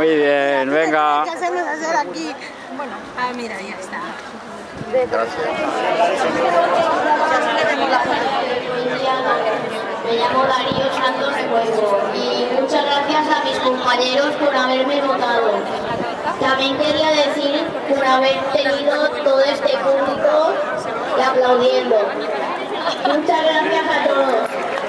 Muy bien, venga. ¿Qué hacemos hacer aquí? Bueno, mira, ya está. Gracias. Me llamo Darío Santos Recuerdo y muchas gracias a mis compañeros por haberme votado. También quería decir por haber tenido todo este público y aplaudiendo. Muchas gracias a todos.